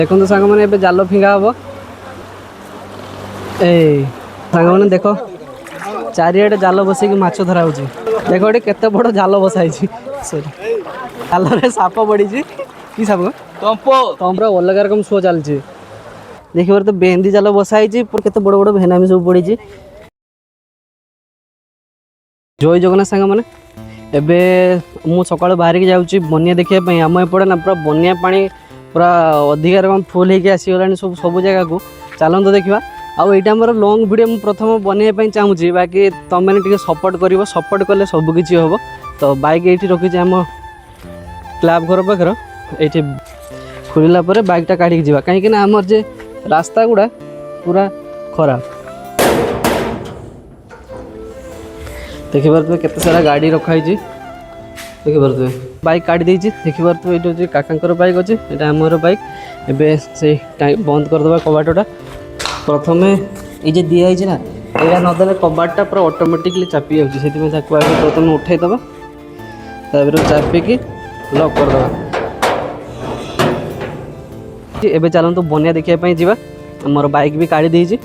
देखो सांग मैंने जाल फिंगा हम ए सांग मैंने देख चारिआडे जाल बसैक माछ धरा हो देख ये केते बड़ जाल बसाई जाल साप पड़ी कि साप तमरा अलग रकम शो चलती देख बार तो बेंदी जाल बसाई केते बड़ बड़ भेनामी सब पड़ी जय जगन्नाथ सांग मैंने एबे मु सकाळ बाहर के जाऊँगी बनिया देखापी आम एपटे ना पूरा बनिया पानी पूरा अधिक रकम फुल होगी आसीगला सब सब जगह को चलते देखा आउ यहाँ मोर लंग वीडियो मुझे प्रथम बनवाई चाहूँगी बाकी तुम मैंने सपोर्ट कर सपोर्ट कले सबकि हम तो बाइक ये रखी आम क्लब घर पाखर ये खोलला बाइकटा काढ़ी जा कहीं आमर जे रास्ता गुड़ा पूरा खराब देखिए केते सारा गाड़ी रखाई देखिए बाइक काढ़ी देती देखिए ये काका बाइक अच्छे यहाँ आमर बाइक एवं से बंद करदे कबाटा प्रथम ये दिखाई ना यहाँ नदेले कबाटा पूरा ऑटोमेटिकली चापी जाऊँगी से प्रथम उठेदे तापर चापिकी लॉक करदे एवं चलतु बनिया देखापी जा मोर बाइक भी काढ़ी देती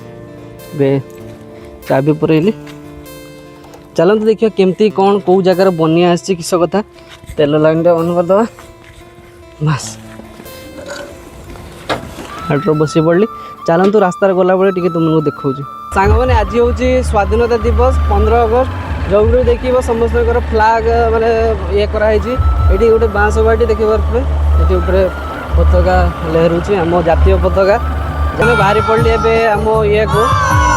चाबी पुरैली चलते देखिए केमती कौन कौ जगार बनिया आसी किस कथा तेल लाइन ऑन करदे बस हाटर बसी पड़ी चलतु रास्तार गला बेले टी तुमको देखा सांग मैंने आज हूँ स्वाधीनता दिवस 15 अगस्त जो भी देख समस्त फ्लाग माने ये कराई ये गोटे बाँस बाटी देखिए ये पताका लहरुची आम जातीय पताका जब बाहरी पड़ी एवं आम ये को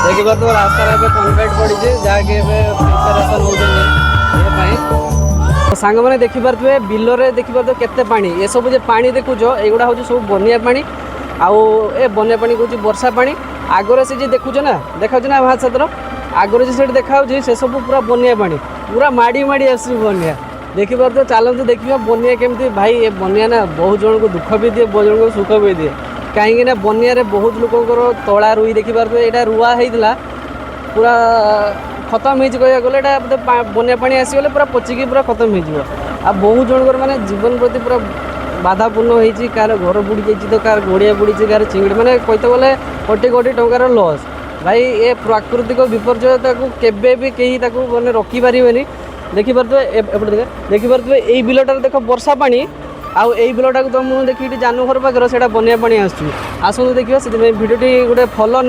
देखिए तो रास्तार कंक्रीट पड़ी जहाँकि प्रिपेरेसन हो सांग मैंने देखिपे बिलरे देखिपे केते पानी ये सब जो पानी देखुच युवा हूँ सब बनिया पानी आउ ए बनिया पानी कहूँ वर्षा पानी आगर से देखुच ना देखा ना भात सतर आगर से देखा से सब पूरा बनिया पानी पूरा माड़ी माड़ी आस बनिया देखिए तो चलते देखिए बनिया केमती भाई ये बनिया ना बहुत जन को दुख भी दिए बहुत जन को सुख भी दिए कहीं बनिया बहुत लोकर तला रुई देखिपे यहाँ रुआ होता पूरा खत्म हो गले बनिया पानी आसीगले पूरा पचिकी पूरा खत्म हो बहुत जनकर माने जीवन प्रति पूरा बाधापूर्ण होती कार घर बुड़ी जाइए तो कार गड़िया बुड़ी कार चिंगड़ी मैंने कहते गले कोटी कोटी टंकार लॉस भाई ये प्राकृतिक विपर्यय केबे भी कहीं मैंने रखिपारे देखिपे देखिपे यही बिलटार देख वर्षा पानी आउ यही बिलटा को तुम देखिए जानू घर पाखर से बनिया पानी आसू देखिए से भिडियोटी गोटे फॉलो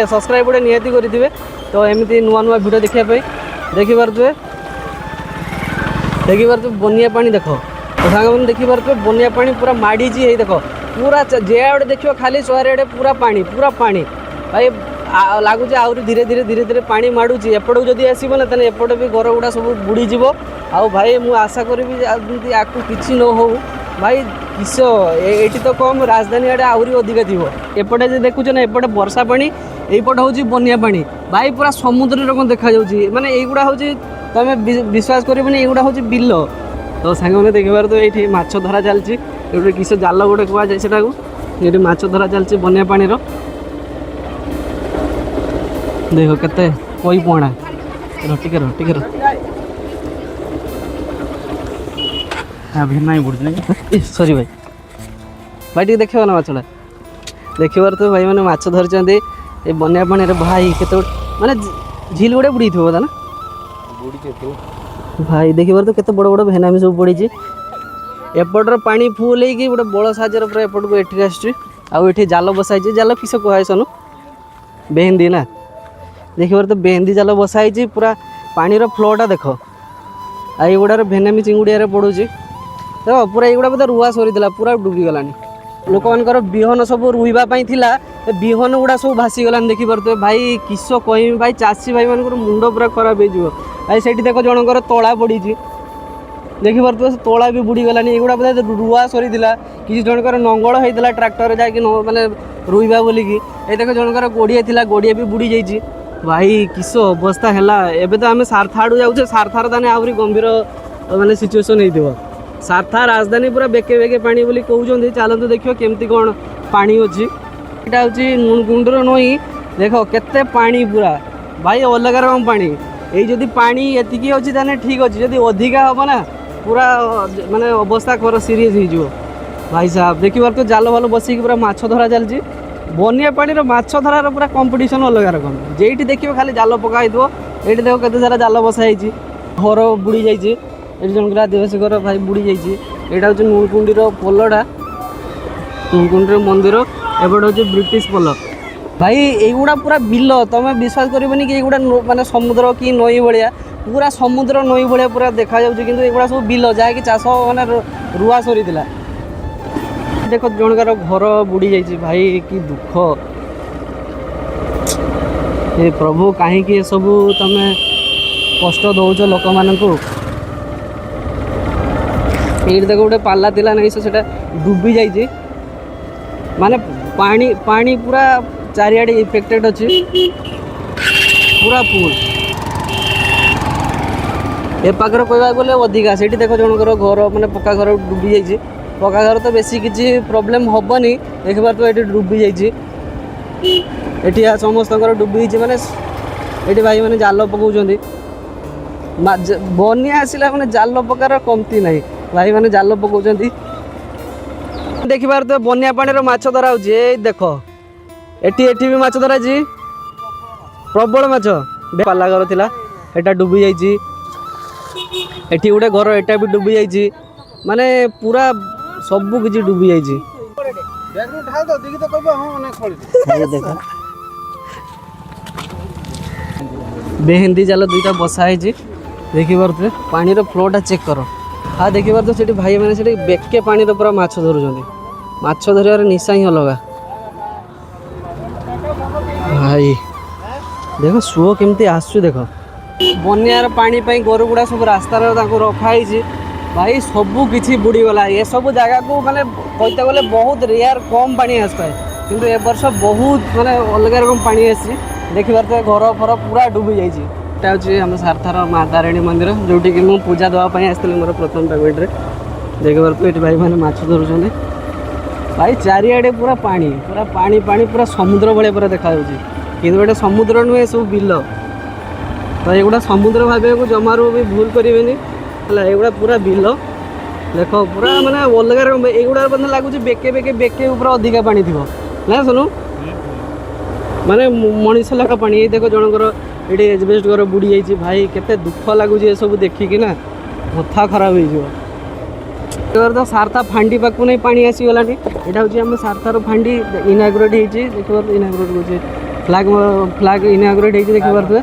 सब्सक्राइब गोटे निहाती करेंगे तो एमती नुआ नुआ भिडियो देखापी देखिपे बनिया पानी देख सांग मैंने देखिपे बनिया पानी पूरा माड़ी देख पूरा जेआड़े देखिए खाली चारिआडे पूरा पानी भाई लगुच आहरी धीरे धीरे धीरे धीरे पानी माड़ुची एपटू जदि आसब ना तेने एपटे भी घर गुड़ा सब बुड़ीज आउ भाई मुझे आशा करी आपको किसी न हो भाई किस ये तो कम राजधानी आड़े आहरी अधिका थी एपटे जो देखुच ना एपटे वर्षा पानी यपट हूँ बनिया पानी भाई पूरा समुद्र रकम देखा माने युवा हूँ तुम विश्वास कर युवा हूँ बिल तो सांग मैंने देखिबार तो ये माछ धरा चलती किस जाल गोटे कहुए से ये माछ धरा चलती बनिया पानी देखो केते कोई पणा टिके भिन्ना ही बुड़ी सॉरी भाई टी देखो ना माछड़ा देखिबार तो भाई मैंने माछ धरते ये बनिया पानी भाई केते माने झील गुड़े बुड़ी थो ना भाई देखिबार तो केते बड़ बड़ भेनामी सब पड़ी एपटर पानी फुल होगी गोटे बड़ साजर पूरा एपट को एठी आसुची आउ एठी जाल बसाई जाल किस कहे सनु बेहंदी ना देखिए तो बेहंदी जाल बसाई पूरा पानीर फ्लोटा देख आई गुड़ार भेनामी चिंगुड़िया पड़ूची देख पूरा युवा बोधे रुआ सरीला पूरा डुबीगलानी लोक मानकर बिहन सब रुईवाई बिहन गुड़ा सब भासीगलानी देखिपे भाई किस कह भाई चाषी भाई मान मुंड पूरा खराब हो भाई से देख जनकर तला पड़ी देखिपे तला भी बुड़ीगलानी युवा बोधे रुआ सरीला किसी जनकर नंगल होता ट्राक्टर जाकि माने रुईवा बोलिकी ये देख जनकर गोड़िया थी गोड़िया भी बुड़ी जाइए भाई किस अवस्था है एबे तो आम सारथा आड़ू जाऊे सारथार ताने आहरी गंभीर माने सिचुएसन हो सारथा राजधानी पूरा बेके बेके पानी बोली कहते चलते देखिए केमती कौन पानी अच्छी यहाँ हूँ गुंडर नई देख केते पानी पूरा भाई अलग रकम पानी ये जदि पानी एतिकी अच्छी ताने ठीक अच्छे जदि अधिका हम ना पूरा माने अवस्था सीरीयस हो भाई साहब देखिए तो जाल भाल बसिक पूरा माछ धरा चलती बनिया पानी माछ धरार पूरा कंपटीशन अलग रकम जेठी देखिए खाली जाल पकाई ये देख केते सारा जाल बसाई घर बुड़ी जाइए जन आदिवासी घर भाई बुड़ी जाइए यहाँ हूँ नुनकुंडी पोलटा नुनकुंडी मंदिर एपटे हूँ ब्रिटिश पोल भाई युवा पूरा बिल तुम विश्वास करनी कि युवा मानने समुद्र कि नई भाया पूरा समुद्र नई भाया पूरा देखा जाए सब बिल जहाँकि चाष मैंने रुआ सरी देख जनकार घर बुड़ी जाइए भाई कि दुख ये प्रभु कहीं सब तुम कष्ट दौच लोक मान ये देख गोटे पाला थिला नहीं से डुबी जाइए माने पानी पानी पूरा चारिआडे इफेक्टेड अच्छी पूरा फुल ए पाखर कहवा गले अधिका से देख जनकर घर माने पक्का घर डुबी जाइए पक्का घर तो बेसी किसी प्रोब्लेम हेनी देख बार तो ये डुबी जाइए समस्त डुबी माने ये भाई मैंने जाल पकाउछंती बनिया आसला मैंने जाल पकार कमती ना भाई मैंने जाल पकाउछंती देखि बार तो बनिया पानी माछ धरा होउछे देख एटी भी माछ धरा जी प्रबल माछ पाला घर थिला एटा डुबी जाइए एटी गोटे घर एटा भी डुबी जाइए माने पूरा सबू किसी डुबी जाइए बेहिंदी जाल दुईटा बसा है देखी पारे पानी फ्लोटा चेक कर हाँ देखी पार तो भाई मैंने बेके पानी पूरा माछ धरुंच माछ धरियार निशा ही अलग भाई देख सुओ केमती आसु देख बनियार पानी गोरु गुड़ा सब रास्तार रखाई भाई सबू किसी बुड़ीगला ये सब जगह को माने कहते गले बहुत रेयर कम पानी आसता है किंतु ए वर्ष बहुत माने अलग रकम पानी आसी देखी पारे घर फर पूरा डुबी जाइए आम सारथार माँ तारिणी मंदिर जोटि कि मुझे पूजा देवाई आसती मोर प्रथम पेमेंट रे देख पारे भाई मैंने माछ धरुंच भाई चारिआडे पूरा पानी पूरा समुद्र भाया पूरा देखा कि गोटे समुद्र नुहे सब बिल तो ये समुद्र भावे को जमारू भी भूल करेंगे ये पूरा बिल देख पूरा माने अलग युवा मतलब लगुच बेके बेके बेके ऊपर अधिका पानी थी ना सुनु माने मनीष लेखा पानी ये देख जनकर ये एजबेस्ट घर बुड़ी जाइए भाई केते दुख लगुच ये सब देखिकी ना मथा खराब हो तो सारथा फांडी पाक नहीं पानी आसीगला यहाँ हूँ आम सारथार फांडी इनाग्रेट होती देखिए इनाग्रेट फ्लैग फ्लैग इनाग्रेट होती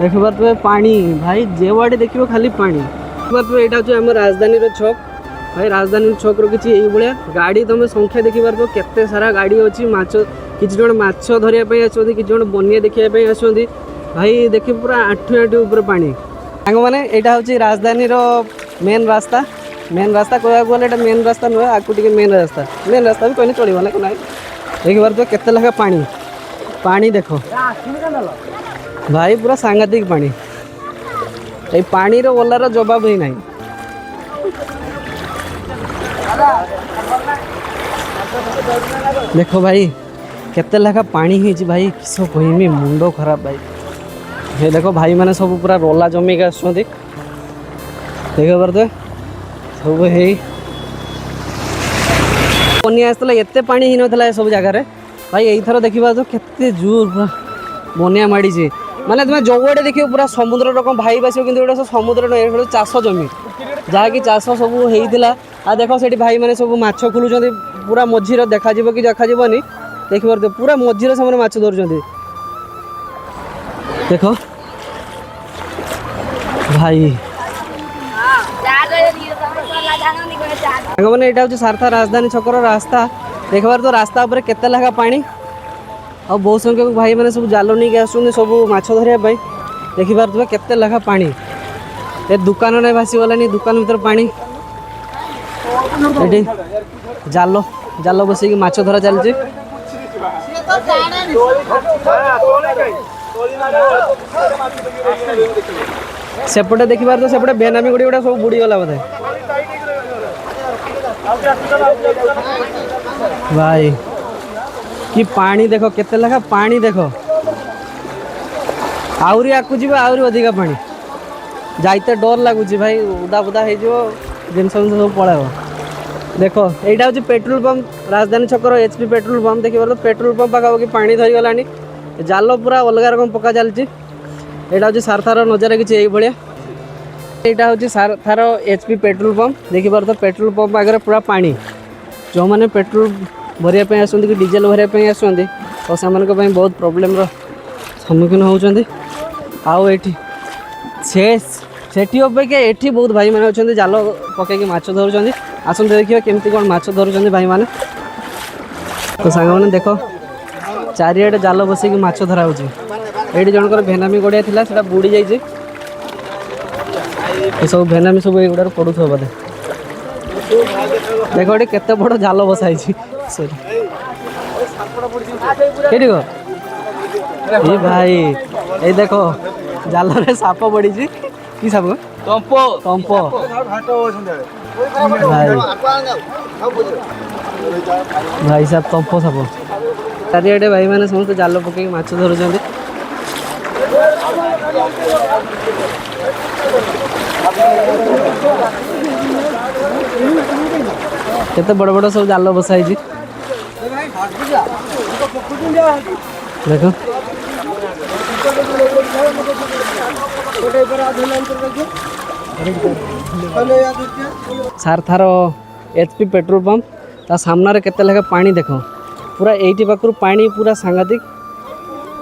देख पारे पानी भाई जेवाड़े देखिए खाली पानी देखिए यहाँ हूँ आम राजधानी छक भाई राजधानी छक किसी ये गाड़ी तुम संख्या देखी पार केते सारा गाड़ी अच्छी माछ किसी जन माछ धरिया आसती किसी जन बनिया देखापी आसती भाई देखिए पूरा आठु आठु ऊपर पानी सांग मैंने यहाँ हूँ राजधानी मेन रास्ता कहवा गले मेन रास्ता नुहे आकु टे मेन रास्ता भी कहने चलो ना देखिए पार केते लेखा पानी पानी देख भाई पूरा सांघातिक पानी ये पानी ओलार जवाब ही नहीं देख भाई केते लेखा पानी है भाई किस कहमी मुंड खराब भाई ये देख भाई मैंने सब पूरा रोला जमीक आस देख पारे सब है बनिया आसला एत पानी ही ना सब जगार भाई यही देखा तो केते जोर पूरा बनिया माड़ी माने तुम्हें जगड़े देखिए पूरा समुद्र रकम भाई बास कि सब समुद्र नहीं चाष जमी जहाँकि चाष सब होता आ देख से भाई मैंने सब माछ खोलुंट पूरा मझीर देखा कि देखानी देख पारे पूरा मझीर से माछ धरुंच देख भाई मैंने यहाँ हूँ सारथा राजधानी छकर रास्ता देख पारे तो रास्ता उपर केते लेखा पानी और बहुत संख्यक भाई मैंने सब जाल नहीं आस सब माछ धरिया देखी पारे केते लेखा पानी ए दुकान नहीं भासीगलानी दुकान भर पानी ये जाल जाल बस माछ धरा चलती सेपटे देखी पारे तो सेपटे बेनामी गुड़ी गुड़ा सब बुड़ीगला बोधे भाई कि पानी देख केते लेखा पानी देख आहरी आकु जी आहरी अधिका पानी जाइते डर लगुच भाई उदा बुदा हो जिन सब पलैब देखो यहाँ हूँ पेट्रोल पंप राजधानी छकर एचपी पेट्रोल पंप देखिए तो पेट्रोल पंप पाखापाखि पानी धरीगलानी जाल पूरा अलग रकम पका चलती यहाँ हूँ सारथार नजारा किसी यही भाया यहाँ हूँ सारथार एचपी पेट्रोल पंप देखिए तो पेट्रोल पंप आगे पूरा पानी जो मैंने पेट्रोल भरवाई आसते कि डीजेल भरवाई आसते तो से बहुत प्रोब्लेम सम्मुखीन होती आठी सेठी अपेक्षा एठी बहुत भाई मैंने अच्छा जाल पकईकि माछ धरुंच आसते देखिए केमती कौन माछ धरुंच भाई मैंने तो सांग मैंने देख चारिआडे जाल बसैक माछ धरा ये जनकर भेनामी गड़िया था से बुड़ी जाइए सब भेनामी सब युवा पड़ू बोधे देख ये केते बड़ जाल बसाई ये भाई ये देख जाल रे साप पड़ी कि साप तंप तंप भाई साहब तंप साप चारिआडे भाई मैंने समस्त जाल पकई माछ धरुंच केते बड़ बड़ सब जाल बसाई देखो सारथार एचपी पेट्रोल पंप ता सामने केते लेखा पानी देखो पूरा एटी पाखु पानी पूरा सांघातिक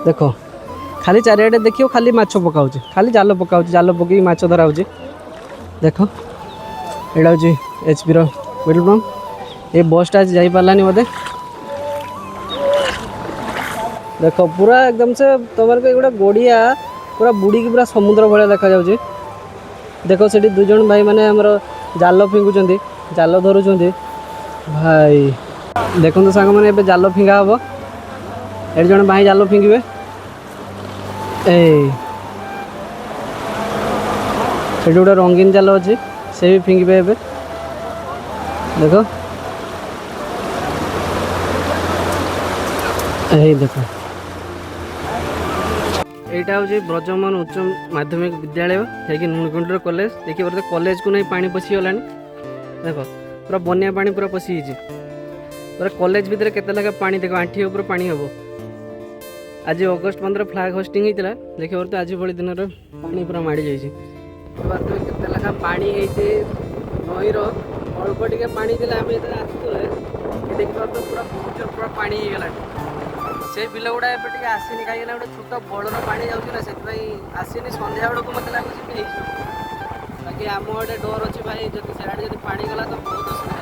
देखो खाली चारिआडे देखियो खाली माछ पकाउछ खाली जाल पकाउछ जाल पकई माछ धराउछ देखो एटा हूँ एचपी रो पेट्रोल पंप ये बसटा आज जाई पारानी बोधे देखो पूरा एकदम से तुम को गोटे गोड़िया पूरा बुड़ी की पूरा समुद्र भाया देखा जाऊँ देखो से दुई जन भाई मैंने आमर जाल फिंगुंट जाल धरुंच भाई देखो सांग मैंने जाल फिंगा हम ये जन भाई जाल फिंगे से गोटे रंगीन जाल अच्छी से भी फिंगे ए देखो यही देखो यहाँ हूँ ब्रजमान उच्च माध्यमिक विद्यालय है नुणकुंड कॉलेज देखिए बोलते कॉलेज को नहीं पानी पशिगला देख पूरा बनिया पानी पूरा पशि पूरा कॉलेज भितर केते लगा पानी देख आंठी ऊपर पानी हम आज अगस्ट 15 फ्लैग होस्टिंग होता देखिए बोलते आज भली दिन पानी पूरा माड़ी जाइए केते लगा पानी नईर अल्प टे पानी आम देखिए तो पूरा पूरा पानी होगला से बिल गुड़ा एवं आसनी कहीं गोटे छोट बड़र पानी जाऊँगी से आसनी सन्ध्या बेलू मत लगुच बाकी आम गोटे डर अच्छी भाई जब सियाड़े जब पानी गला तो बहुत असुविधा